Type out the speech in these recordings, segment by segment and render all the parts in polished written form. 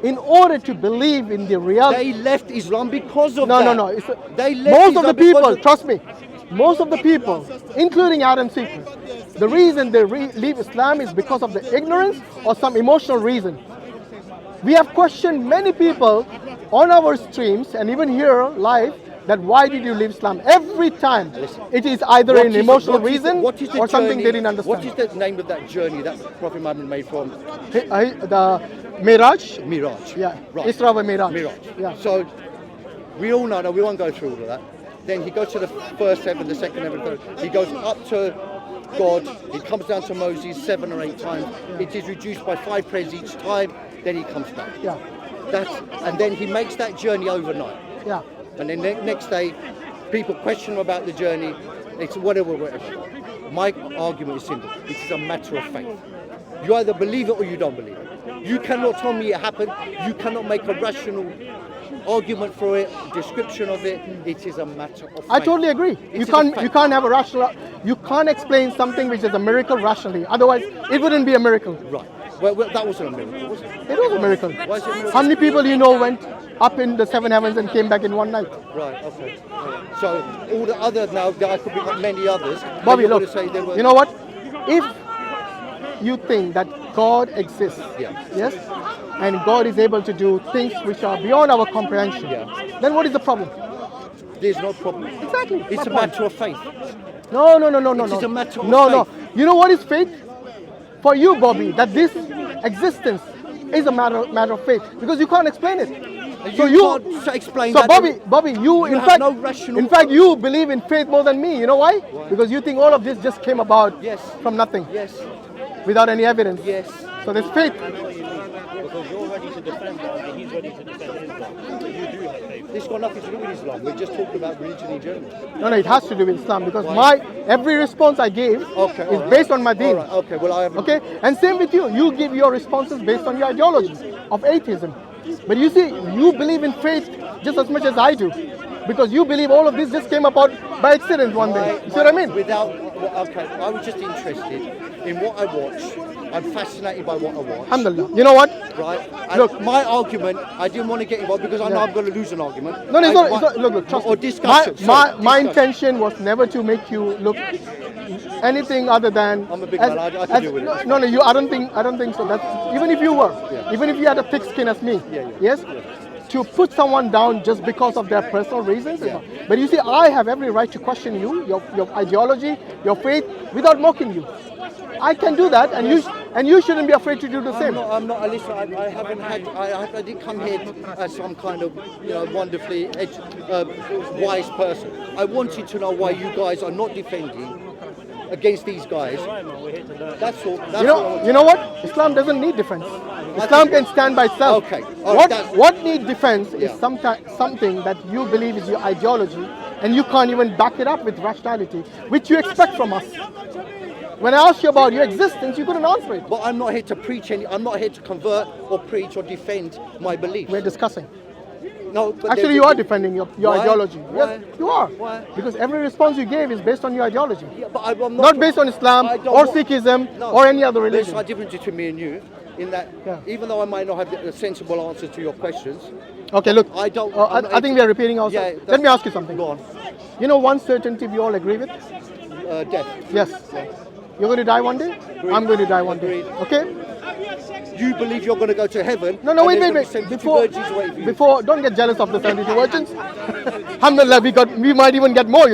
in order to believe in the reality. They left Islam because of No, that. no, no. They left Most of the Islam because people, of- trust me, most of the people, including Adam seekers, the reason they leave Islam is because of the ignorance or some emotional reason. We have questioned many people on our streams and even here live that why did you leave Islam? Every time it is either What an is- emotional what is the- reason what is the or something journey- they didn't understand. What is the name of that journey that Prophet Muhammad made from The Miraj? Miraj? Yeah, Right. Isra wa Miraj. Miraj. Yeah. So we all know, we won't go through all of that. Then he goes to the first heaven, the second heaven, third. He goes up to God. He comes down to Moses 7 or 8 times. It is reduced by 5 prayers each time. Then he comes back. Yeah, And then he makes that journey overnight. yeah. And then next day, people question him about the journey. It's whatever. My argument is simple. It is a matter of faith. You either believe it or you don't believe it. You cannot tell me it happened. You cannot make a rational argument for it, description of it. It is a matter of faith. I totally agree. It You is a can't fact. have a rational. You can't explain something which is a miracle rationally. Otherwise, it wouldn't be a miracle. Right. Well, that wasn't a miracle, was it? It was a miracle. Why is it a miracle? How many people you know went up in the 7 heavens and came back in one night? Right, okay. So all the other now, there could be many others. but Bobby, you're look. gonna say they were- You know what? If you think that God exists, Yeah. yes, and God is able to do things which are beyond our comprehension, Yeah. then what is the problem? There's no problem. Exactly. It's a my point. matter of faith. No. It is a matter of No. faith. You know what is faith? For you, Bobby, that this existence is a matter of faith because you can't explain it. You can't explain So that. Bobby, you in have fact, no rational- in fact, you believe in faith more than me. You know why? Because you think all of this just came about Yes. from nothing, Yes, without any evidence. yes. So there's faith. Because you're ready to defend that, and he's ready to defend Islam. You do have faith. This got nothing to do with Islam. We're just talking about religion in general. No, it has to do with Islam because Why? every response I gave Okay, is alright. based on my deen. Alright, okay, well I haven't. Okay, and same with you. You give your responses based on your ideology of atheism. But you see, you believe in faith just as much as I do, because you believe all of this just came about by accident one day. You see what I mean? Okay, I was just interested in what I watch. I'm fascinated by what I watch. Alhamdulillah. You know what? Right? And Look. my argument, I didn't want to get involved because I know Yeah. I'm going to lose an argument. No, it's I not. want- It's not. Look, trust Or me. discussion. My sorry, discussion. intention was never to make you look anything other than. I'm a big man, I can deal with it. No. You. I don't think so. That's even if you were, even if you had a thick skin as me. Yeah. Yes. To put someone down just because of their personal reasons. But you see, I have every right to question you, your ideology, your faith, without mocking you. I can do that, and you shouldn't be afraid to do the same. I'm not. Listen, I haven't had. I didn't come here as some kind of, wonderfully wise person. I wanted to know why you guys are not defending against these guys. We're here to learn. That's all. That's You all I know, want. you know what? Islam doesn't need defense. Islam can stand by itself. Okay, all right, that's- What needs defense is Yeah. something that you believe is your ideology, and you can't even back it up with rationality, which you expect from us. When I asked you about your existence, you couldn't answer it. But I'm not here to preach any. I'm not here to convert or preach or defend my beliefs. We're discussing. No, but Actually, you are defending your Why? ideology. Why? Yes, you are. Why? Because every response you gave is based on your ideology. Yeah, but I'm Not based on Islam I don't or want- Sikhism No. or any other There's religion. a difference between me and you, in that Yeah. even though I might not have a sensible answer to your questions, Okay, look. I don't- I I'm not- think we are repeating Yeah, ourselves. Let that's- me ask you something. go on. You know one certainty we all agree with? Death. Yes. You're going to die one day? Agreed. I'm going to die one day. Agreed. Okay? You believe you're going to go to heaven? No, and wait. there's gonna be 72 Before, virgins waiting for you. don't get jealous of the 72 virgins. Alhamdulillah, we might even get more,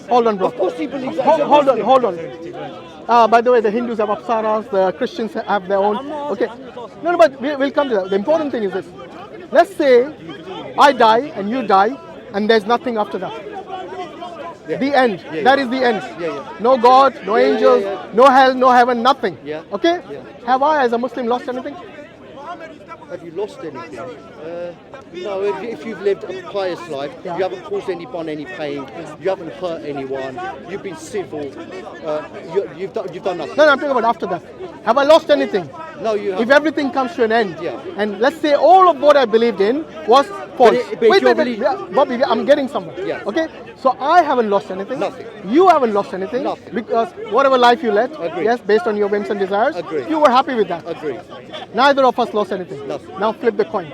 Hold on, bro. Of course he believes that. Hold on. By the way, the Hindus have apsaras, the Christians have their own. Okay. No, but we'll come to that. The important thing is this. Let's say I die and you die, and there's nothing after that. Yeah. The end. Yeah, That yeah. is the end. Yeah. No God, no Yeah, angels, yeah. no hell, no heaven, nothing. Yeah. Okay? Yeah. Have I, as a Muslim, lost anything? Have you lost anything? No, if you've lived a pious life, Yeah. you haven't caused anyone any pain, you haven't hurt anyone, you've been civil, you've done nothing. No, I'm talking about after that. Have I lost anything? No, you If haven't. everything comes to an end, Yeah. and let's say all of what I believed in was false. but Wait, your wait, belief- yeah, Bobby, I'm getting somewhere. Yeah. Okay, so I haven't lost anything. Nothing. You haven't lost anything. Nothing. Because whatever life you led, Agreed. yes, based on your whims and desires, Agreed. you were happy with that. Agree. Neither of us lost anything. Nothing. Now flip the coin.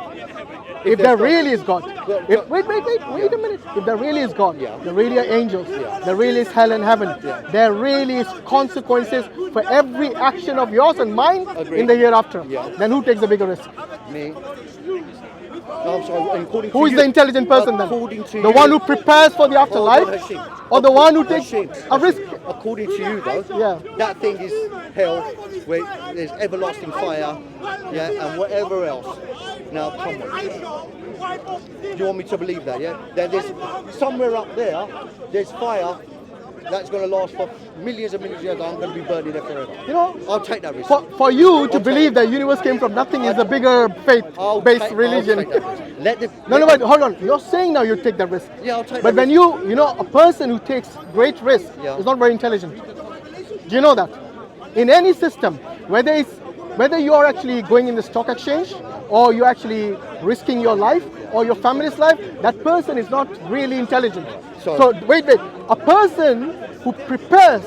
there's If there God- really is God, Well, if, wait a minute. If there really is God, Yeah. there really are angels, Yeah. there really is hell and heaven, Yeah. there really is consequences for every action of yours and mine Agreed. in the hereafter. Yeah. Then who takes the bigger risk? Me. No, I'm sorry. According to Who is you, the intelligent person then? According to The you, one who prepares for the afterlife, Hold on, Hashim. or the one who takes Hashim, a risk? According to you, though, Yeah. that thing is hell, where there's everlasting fire, yeah, and whatever else. Now, come on. Do you want me to believe that? Yeah. Then there's somewhere up there. There's fire that's going to last for millions and millions of years. I'm going to be burning there forever. You know, I'll take that risk. for you to I'll believe take- that universe came from nothing is a bigger I'll faith-based take religion. that risk. Let the, No, let but the- hold on. You're saying now you take that risk. Yeah, I'll take But that when risk. you know, a person who takes great risk Yeah. is not very intelligent. Do you know that? In any system, whether you are actually going in the stock exchange or you're actually risking your life or your family's life, that person is not really intelligent. So- So wait. A person who prepares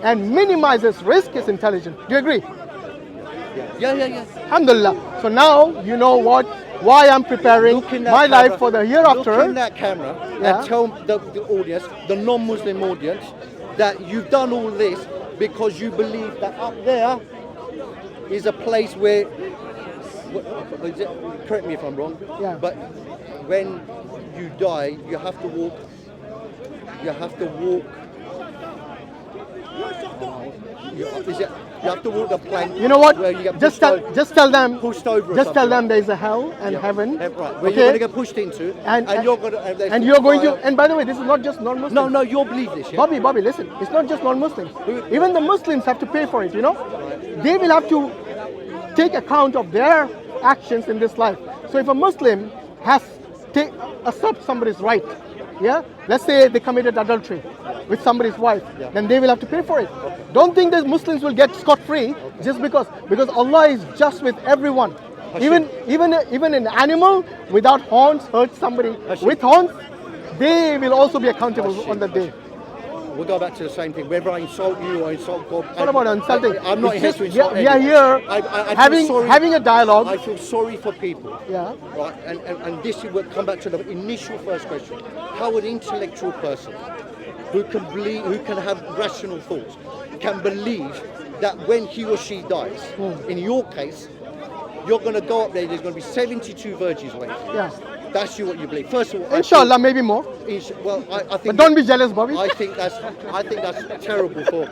and minimizes risk is intelligent. Do you agree? Yeah. Alhamdulillah. So now you know why I'm preparing Look in that my camera, life for the hereafter. Look in that camera Yeah. and tell the audience, the non-Muslim audience, that you've done all this because you believe that up there is a place where, correct me if I'm wrong, Yeah. but when you die, you have to walk. You have to walk the plank. You know what? Where you get Just pushed tell them. pushed over or Just tell something. them there is a hell and heaven. Right, where Okay? you're going to get pushed into, and you're going to, and you're going to. And by the way, this is not just non-Muslims. No, you'll believe this, yeah? Bobby, listen. It's not just non-Muslims. Even the Muslims have to pay for it. You know, they will have to take account of their actions in this life. So if a Muslim has accept somebody's right, yeah, let's say they committed adultery with somebody's wife, then they will have to pay for it. Don't think that Muslims will get scot-free just because Allah is just with everyone. Even an animal without horns hurts somebody with horns, they will also be accountable on that day. We'll go back to the same thing. Whether I insult you or insult God. It's not about insulting. I'm not It's here just- to insult we are anyone. here I feel sorry. having a dialogue. I feel sorry for people. Yeah. Right, and this will come back to the initial first question. How an intellectual person who can believe, who can have rational thoughts, can believe that when he or she dies, in your case, you're going to go up there, there's going to be 72 virgins waiting. Yeah. That's what you believe. First of all, Inshallah, maybe more. I think. But don't be jealous, Bobby. I think that's terrible for.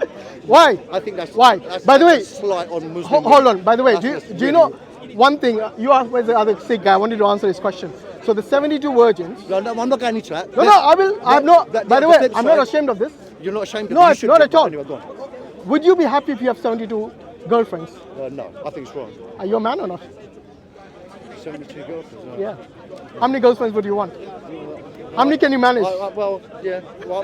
Why? I think that's Why? That's, By the way, slight on Muslim. hold on. By the way, do That's you know one thing? You asked where's the other Sikh guy. I wanted to answer this question. So the 72 virgins. No, I'm not going into that. No, I will. I'm not. By the way, I'm not ashamed of this. You're not ashamed of No, it. You it's should not be. at all. Anyway, go on. Would you be happy if you have 72 girlfriends? No, I think it's wrong. Are you a man or not? 72 girlfriends. No. Yeah. How many girlfriends would you want? How many can you manage? Well, yeah. Well,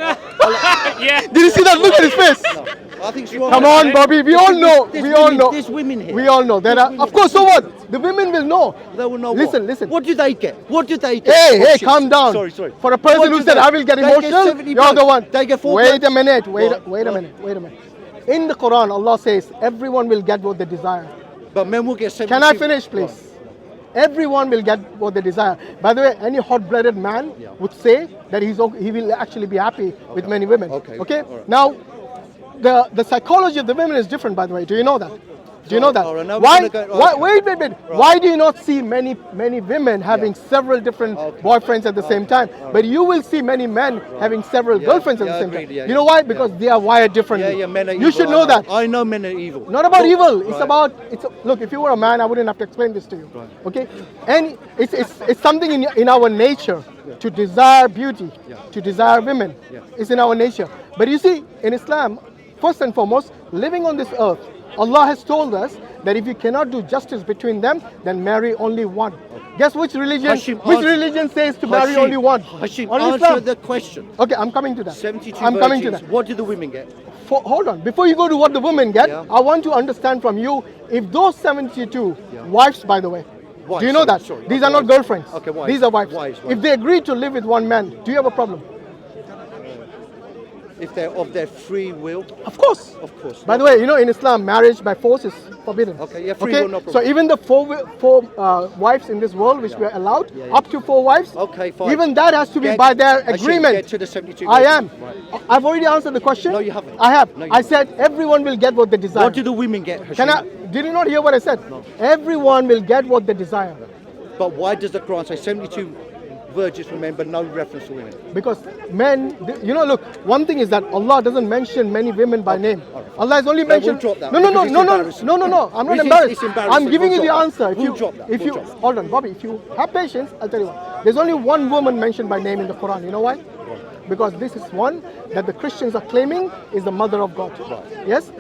Did you see that look at his face? no. I think it's wrong. Come on, Bobby. We all know. There's We all women- know. There's women here. We all know. There are. Of course. So what? The women will know. They will know Listen, what? listen. What do they get? What do they get? Hey, Oh, hey, shit. calm down. Sorry. For a person What who do said they- I will get they emotional, 70 you're the one. They get 4 Wait a minute. Wait What? a minute. In the Quran, Allah says everyone will get what they desire. But men will get 72. Can I finish, please? Everyone will get what they desire. By the way, any hot-blooded man would say that he will actually be happy with many women. Okay. Okay. All right. Now, the psychology of the women is different. By the way, do you know that? Do you know that? All right, now we're Why? gonna go- Why? okay. Wait. Why do you not see many women having several different Okay. boyfriends at the same time? But you will see many men having several girlfriends at the same agreed, time. You know why? Because they are wired differently. Yeah, men are evil. You should I know that. I know men are evil. Not about So- evil. It's right. about look. If you were a man, I wouldn't have to explain this to you. Right. Okay, and it's something in our nature to desire beauty, to desire women. It's in our nature. But you see, in Islam, first and foremost, living on this earth, Allah has told us that if you cannot do justice between them, then marry only one. Guess which religion? Hashim, which answer- religion says to marry Hashim, only one? Hashim, Only answer Islam. the question. Okay, I'm coming to that. 72 I'm coming to virgins. that. What do the women get? hold on. Before you go to what the women get, Yeah. I want to understand from you if those 72 Yeah. wives, by the way, Wives, do you know sorry, that? sorry. These Okay, are not wives. girlfriends. Okay, wives. These are wives. Wives. If they agree to live with one man, do you have a problem? If they're of their free will, Of course. of course. By the way, you know, in Islam, marriage by force is forbidden. Okay, yeah, free will, no So problem. even the four wives in this world, which we are allowed, Yeah, yeah. up to 4 wives, Okay, fine. even that has to be Get- by their Hashim, agreement. Get to the 72. I am. Right. I've already answered the question. No, you haven't. I have. No, you I haven't. said everyone will get what they desire. What do the women get, Hashim? Can I? Did you not hear what I said? No. Everyone will get what they desire. But why does the Quran say 72 virgins for men, but no reference to women? Because men, you know, look, one thing is that Allah doesn't mention many women by name. all right. Allah has only No, we'll mentioned. drop that No, no, because no, it's no, no, embarrassing. no, no, no. I'm not It's embarrassed. embarrassing. I'm giving We'll you the drop answer. that. If We'll you, drop that. if We'll you, drop that. hold on, Bobby. If you have patience, I'll tell you what. There's only one woman mentioned by name in the Quran. You know why? Because this is one that the Christians are claiming is the mother of God. Yes.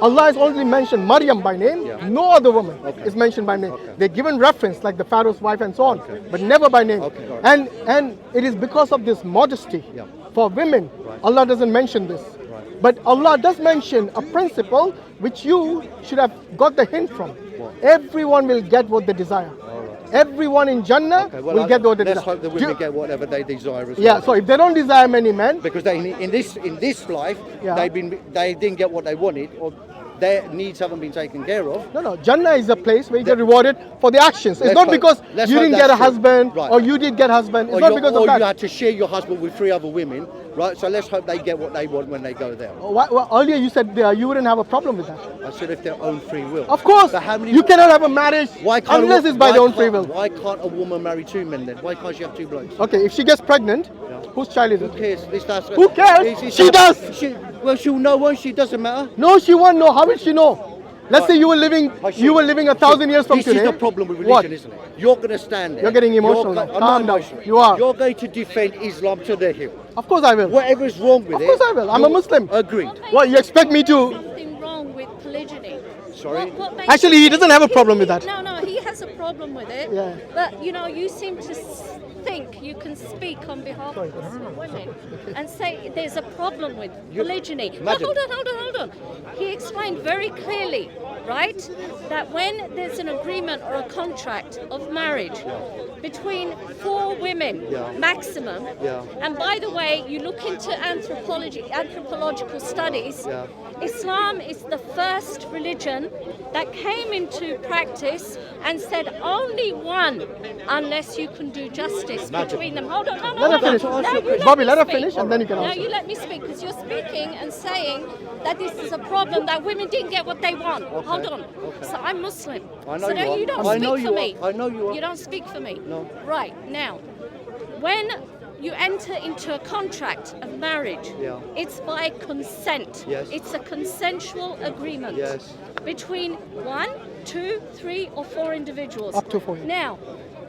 Allah has only mentioned Maryam by name. Yeah. No other woman Okay. is mentioned by name. Okay. They're given reference like the Pharaoh's wife and so on, Okay. but never by name. Okay, all right. And it is because of this modesty Yeah. for women. Right. Allah doesn't mention this. Right. But Allah does mention a principle which you should have got the hint from. What? Everyone will get what they desire. All right. Everyone in Jannah Okay, will get what they let's desire. hope the Do you- women get whatever they desire as yeah, well. so if they don't desire many men, Because they in this life Yeah. they didn't get what they wanted, or their needs haven't been taken care of. no, Jannah is a place where you get rewarded for the actions. It's Let's not hope- because let's you hope didn't get a that's true. husband Right. or you did get husband. It's Or not you- because or of that. you had to share your husband with 3 other women, right? So let's hope they get what they want when they go there. Well, earlier you said you wouldn't have a problem with that. I said if their own free will. Of course, But how many? you cannot have a marriage Why can't unless it's by their own free will. Why can't a woman marry 2 men then? Why can't she have 2 blokes? Okay, if she gets pregnant, Yeah. whose child is Who it? cares? Who cares? She does. Well, she'll know, won't she? Doesn't matter. No, she won't know. How will she know? Let's Right. say you were living a 1,000 years from this today. This is the problem with religion, What? isn't it? You're going to stand there. You're getting emotional now. I'm not Calm down. emotional. You are. You're going to defend Islam to the hill. Of course I will. Whatever is wrong with Of it. course I will. I'm a you'll- Muslim. Agreed. What, you expect me to? Something wrong with polygyny. Sorry? What makes Actually, you he doesn't have a problem with that. No, he has a problem with it. Yeah. But you know, you seem to think you can speak on behalf of Muslim women and say there's a problem with polygyny. But Madam. hold on. He explained very clearly, right, that when there's an agreement or a contract of marriage between 4 women Yeah. maximum, Yeah. and by the way, you look into anthropological studies, Yeah. Islam is the first religion that came into practice and said only one, unless you can do justice Madam. between them. Hold on. Let her finish. Now you let Bobby, me let her speak. finish and then you can Now answer. you let me speak because you're speaking and saying that this is a problem, that women didn't get what they want. Hold on. Okay. So I'm Muslim. I know so you now are. you don't I speak know for you me. are. I know you are. You don't speak for me. No. Right, now, when you enter into a contract of marriage, Yeah. it's by consent. Yes. It's a consensual agreement Yes. between 1, 2, 3, or 4 individuals. Up to 4. Now,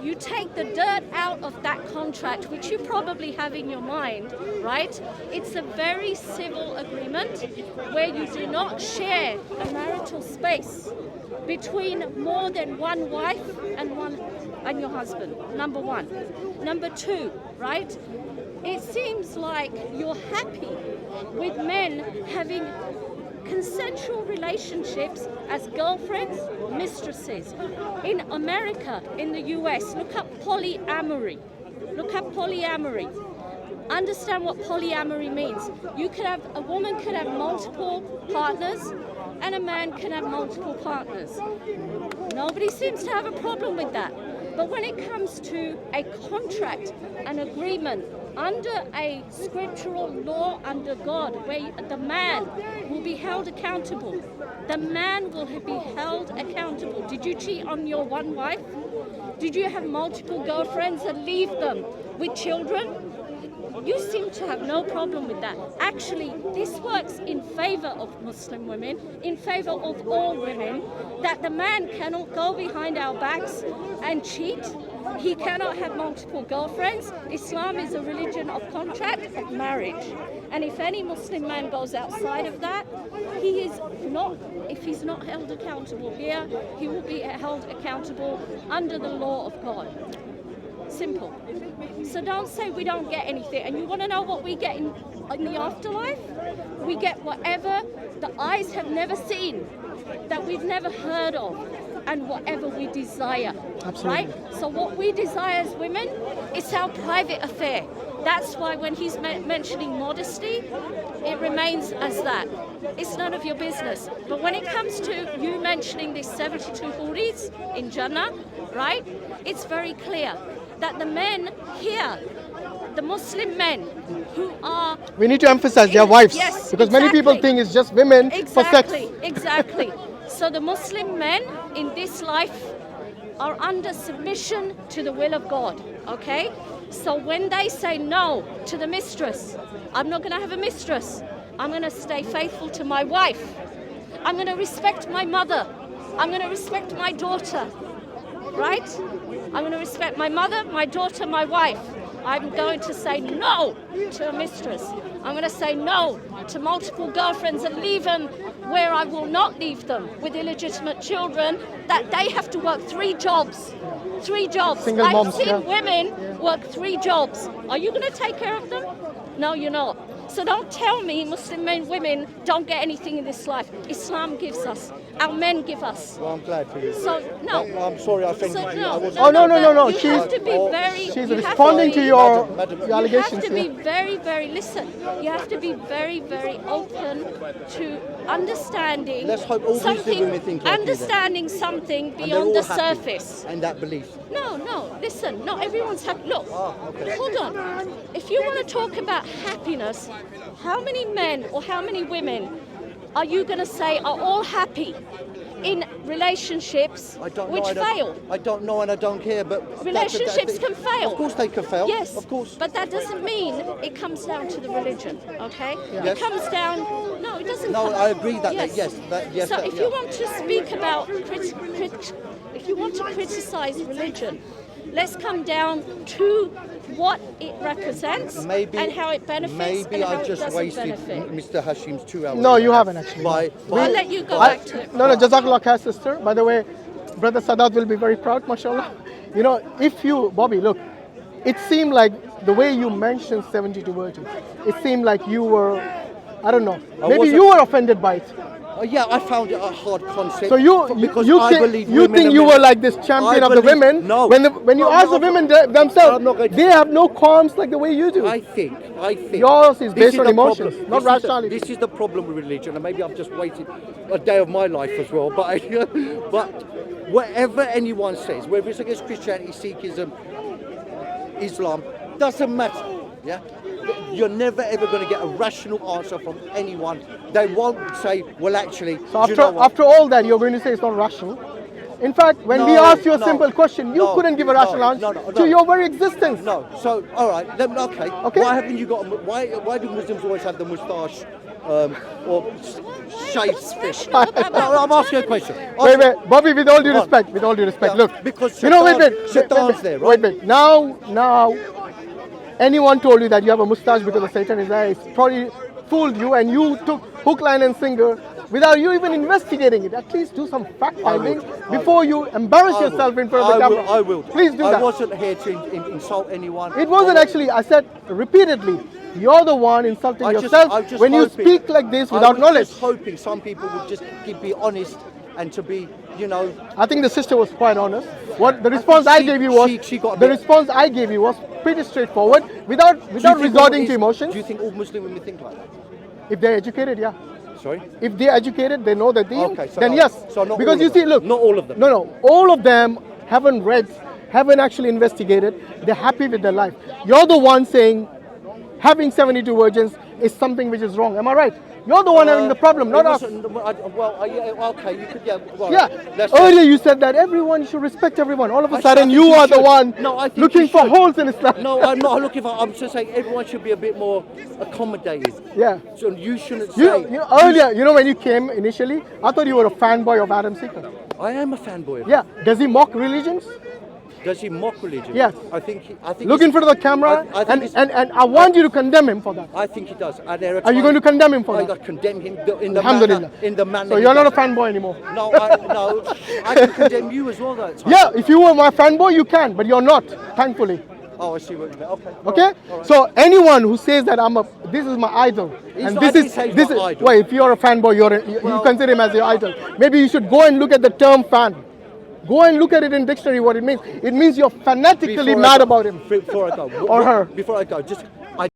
you take the dirt out of that contract, which you probably have in your mind, right? It's a very civil agreement where you do not share a marital space between more than one wife and your husband. Number 1. Number 2, right? It seems like you're happy with men having consensual relationships as girlfriends, mistresses. In America, in the US, look up polyamory. Understand what polyamory means. A woman can have multiple partners and a man can have multiple partners. Nobody seems to have a problem with that. But when it comes to a contract, an agreement, under a scriptural law under God, where the man will be held accountable. The man will be held accountable. Did you cheat on your one wife? Did you have multiple girlfriends and leave them with children? You seem to have no problem with that. Actually, this works in favor of Muslim women, in favor of all women, that the man cannot go behind our backs and cheat. He cannot have multiple girlfriends. Islam is a religion of contract, of marriage. And if any Muslim man goes outside of that, he is not, if he's not held accountable here, he will be held accountable under the law of God. Simple. So don't say we don't get anything. And you want to know what we get in the afterlife? We get whatever the eyes have never seen, that we've never heard of, and whatever we desire. Absolutely. Right? So what we desire as women, it's our private affair. That's why when he's mentioning modesty, it remains as that. It's none of your business. But when it comes to you mentioning these 72 houris in Jannah, right? It's very clear that the men here, the Muslim men who are... We need to emphasize their wives. Yes, because many people exactly. think it's just women for sex. Exactly. So the Muslim men in this life are under submission to the will of God, okay? So when they say no to the mistress, I'm not going to have a mistress. I'm going to stay faithful to my wife. I'm going to respect my mother. I'm going to respect my daughter, right? I'm going to respect my mother, my daughter, my wife. I'm going to say no to a mistress. I'm going to say no to multiple girlfriends and leave them where I will not leave them with illegitimate children, that they have to work 3 jobs. 3 jobs. Single moms, I've seen yeah. women work 3 jobs. Are you going to take care of them? No, you're not. So don't tell me Muslim men, women don't get anything in this life. Islam gives us. Our men give us. Well, I'm glad for you. So, no. I'm sorry I offended So, you. no, I wasn't. Oh, no. You have to be very... She's you have responding to your Madam, your you allegations. have to be yeah. very, very, listen, you have to be very, very open to understanding Let's hope all these something, women think like you then. understanding something And they're beyond all the happy. surface. And that belief. No, listen, not everyone's happy. Look, okay. hold on. If you want to talk about happiness, how many men or how many women are you going to say are all happy in relationships I don't which know. fail? I don't know and I don't care, but... Relationships can fail. Of course they can fail. Yes, Of course. but that doesn't mean it comes down to the religion, okay? Yes. It comes down... No, it doesn't No, come... I agree that, Yes. yes. So that, if yeah. you want to speak about... if you want to criticize religion, let's come down to what it represents and how it benefits Maybe and how I've it just doesn't wasted benefit. Mr. Hashim's 2 hours. No, you haven't actually. I'll let you go back to it. No, Jazak Allah Khair, sister. By the way, Brother Sadat will be very proud, mashallah. You know, if you, Bobby, look, it seemed like the way you mentioned 72 virgins, it seemed like you were, I don't know, maybe you were offended by it. Yeah, I found it a hard concept. So because you I think, believe you, women think are you were men. like this champion I of the believe- women? No. When you No, ask no, the women I'm themselves, not going to- they have no qualms like the way you do. I think Yours is this based on the emotions, problem. not This is the- rationality. This is the problem with religion, and maybe I've just wasted a day of my life as well. But but whatever anyone says, whether it's against Christianity, Sikhism, Islam, doesn't matter. Yeah, you're never ever going to get a rational answer from anyone. They won't say, well, actually, So do you know what? after all that, you're going to say it's not rational. In fact, when we No, asked you a no, simple question, you no, couldn't give a no, rational answer no, to your very existence. No, so all right, then, okay. Okay. Why haven't you got? Why do Muslims always have the moustache or shaved fish? Special about No, I'm asking a question. Wait, Bobby, with all due Go on. respect, Yeah, look. because you know, Shaitan's there, right? wait. Now, anyone told you that you have a mustache because of Satan is there, it's probably fooled you and you took hook, line and sinker without you even investigating it. At least do some fact finding before you embarrass yourself in front of the camera. I will. Please do that. I wasn't here to insult anyone. It wasn't actually, I said repeatedly, you're the one insulting yourself when you speak like this without I was knowledge. just hoping some people would just be honest and to be, you know. I think the sister was quite honest. What the response I gave you was response I gave you was pretty straightforward, without resorting to emotions. Do you think all Muslim women think like that? If they're educated, yeah. Sorry? If they're educated, they know the deen, Okay, so then no. yes. So not because all you of see, them. look, Not all of them. No, all of them haven't read, haven't actually investigated. They're happy with their life. You're the one saying having 72 virgins is something which is wrong. Am I right? You're the one having the problem, not us. Yeah, okay, you could, yeah. Well, Yeah. Earlier you said that everyone should respect everyone. All of a I sudden think you you are the should. one No, I think looking you for should. holes in Islam. No, I'm not looking for. I'm just saying everyone should be a bit more accommodating. Yeah. So you shouldn't say. Earlier, when you came initially, I thought you were a fanboy of Adam Sikh. I am a fanboy of Yeah. Does he mock religions? Does he mock religion? Yes. I think Look in front of the camera, I think and I want you to condemn him for that. I think he does. And there Are you going to condemn him for I that? condemn him in the Alhamdulillah. manner. In the manner. So he you're not a does it. fanboy anymore. No, I can condemn you as well. That time. Yeah, if you were my fanboy, you can, but you're not, thankfully. Oh, I see what you mean. Okay. Okay? All right. So anyone who says that this is my idol, He's and not- this I didn't is say he's this not is idol. wait, if you're a fanboy, you consider him as your idol. Maybe you should go and look at the term fan. Go and look at it in dictionary what it means. It means you're fanatically mad about him. Before I go, Or her. Before I go, just